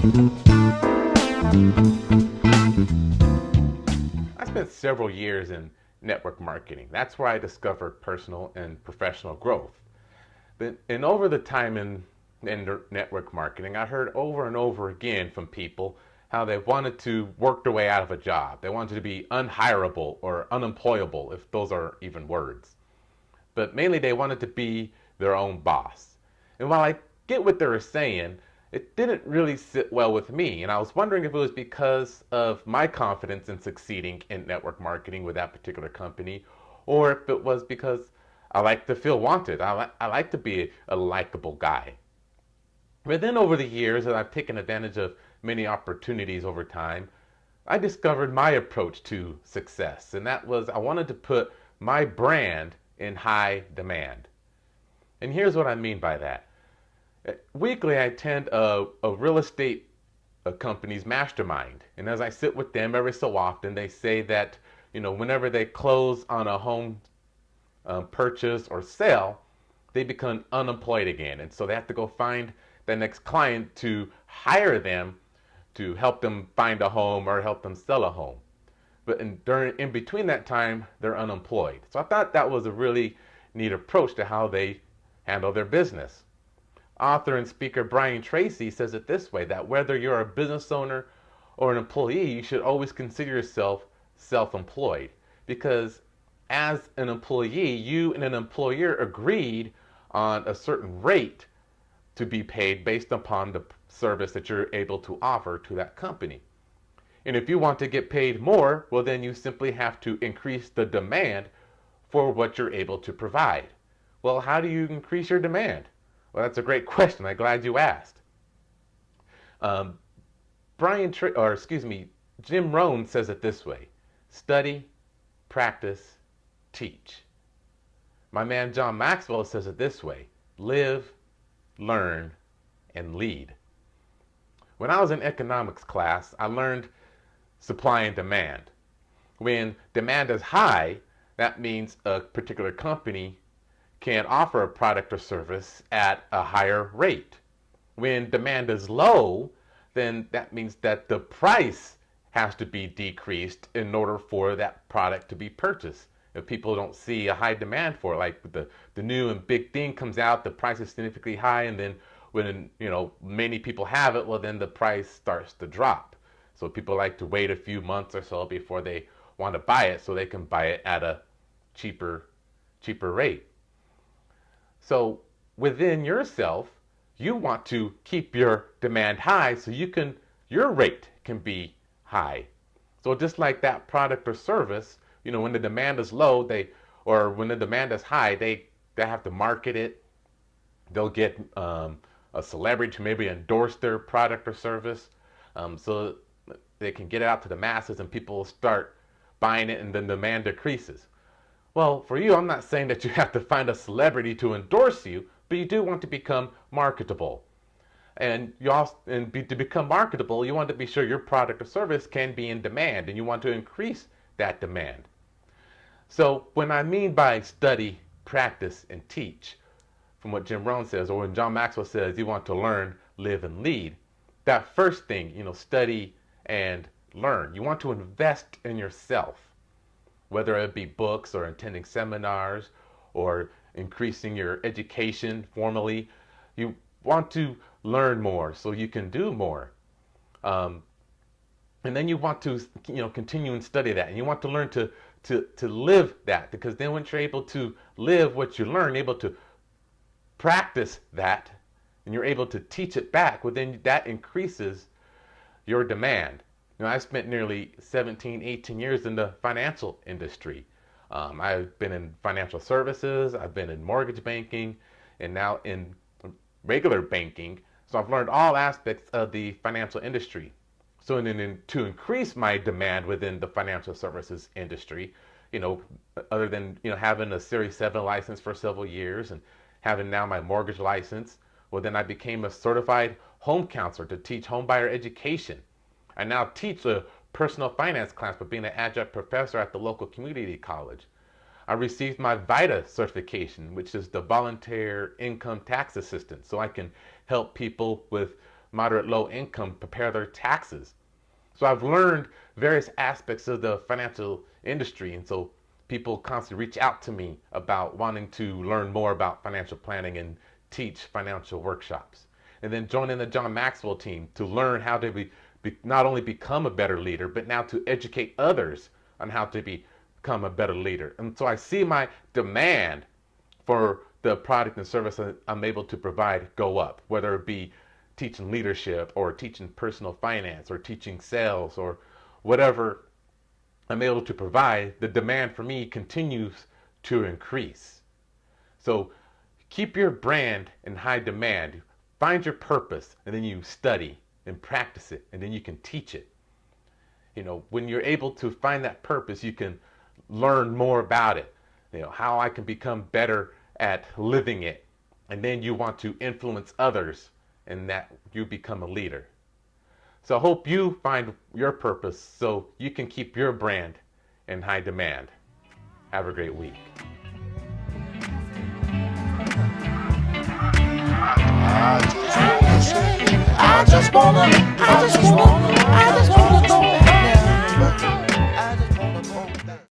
I spent several years in network marketing. That's where I discovered personal and professional growth. And over the time in network marketing, I heard over and over again from people how they wanted to work their way out of a job. They wanted to be unhireable or unemployable, if those are even words. But mainly they wanted to be their own boss. And while I get what they were saying, it didn't really sit well with me. And I was wondering if it was because of my confidence in succeeding in network marketing with that particular company, or if it was because I like to feel wanted. I like to be a likable guy. But then over the years, as I've taken advantage of many opportunities over time, I discovered my approach to success. And that was I wanted to put my brand in high demand. And here's what I mean by that. Weekly, I attend a real estate company's mastermind. And as I sit with them every so often, they say that, whenever they close on a home purchase or sale, they become unemployed again. And so they have to go find the next client to hire them to help them find a home or help them sell a home. But in between that time, they're unemployed. So I thought that was a really neat approach to how they handle their business. Author and speaker Brian Tracy says it this way, that whether you're a business owner or an employee, you should always consider yourself self-employed, because as an employee, you and an employer agreed on a certain rate to be paid based upon the service that you're able to offer to that company. And if you want to get paid more, well, then you simply have to increase the demand for what you're able to provide. Well, how do you increase your demand? Well, that's a great question. I'm glad you asked. Um, Jim Rohn says it this way: study, practice, teach. My man John Maxwell says it this way: live, learn, and lead. When I was in economics class, I learned supply and demand. When demand is high, that means a particular company can offer a product or service at a higher rate. When demand is low, then that means that the price has to be decreased in order for that product to be purchased. If people don't see a high demand for it, like the new and big thing comes out, the price is significantly high, and then when many people have it, well, then the price starts to drop. So people like to wait a few months or so before they want to buy it, so they can buy it at a cheaper rate. So within yourself, you want to keep your demand high so your rate can be high. So just like that product or service, when the demand is low, or when the demand is high, they have to market it. They'll get a celebrity to maybe endorse their product or service, so they can get it out to the masses and people start buying it, and then demand decreases. Well, for you, I'm not saying that you have to find a celebrity to endorse you, but you do want to become marketable. And to become marketable, you want to be sure your product or service can be in demand, and you want to increase that demand. So when I mean by study, practice, and teach, from what Jim Rohn says, or when John Maxwell says you want to learn, live, and lead, that first thing, study and learn. You want to invest in yourself, whether it be books or attending seminars or increasing your education formally. You want to learn more so you can do more. And then you want to continue and study that, and you want to learn to live that, because then once you're able to live what you learn, able to practice that, and you're able to teach it back, well, then that increases your demand. I spent nearly 17, 18 years in the financial industry. I've been in financial services, I've been in mortgage banking, and now in regular banking. So I've learned all aspects of the financial industry. So to increase my demand within the financial services industry, other than having a Series 7 license for several years and having now my mortgage license, well, then I became a certified home counselor to teach home buyer education. I now teach a personal finance class for being an adjunct professor at the local community college. I received my VITA certification, which is the Volunteer Income Tax Assistant, so I can help people with moderate, low income prepare their taxes. So I've learned various aspects of the financial industry, and so people constantly reach out to me about wanting to learn more about financial planning and teach financial workshops. And then joining the John Maxwell team to learn how to not only become a better leader, but now to educate others on how to become a better leader. And so I see my demand for the product and service that I'm able to provide go up, whether it be teaching leadership or teaching personal finance or teaching sales or whatever I'm able to provide, the demand for me continues to increase. So keep your brand in high demand. Find your purpose, and then you study and practice it, and then you can teach it. When you're able to find that purpose, you can learn more about it. How I can become better at living it. And then you want to influence others, and that you become a leader. So I hope you find your purpose so you can keep your brand in high demand. Have a great week. I just wanna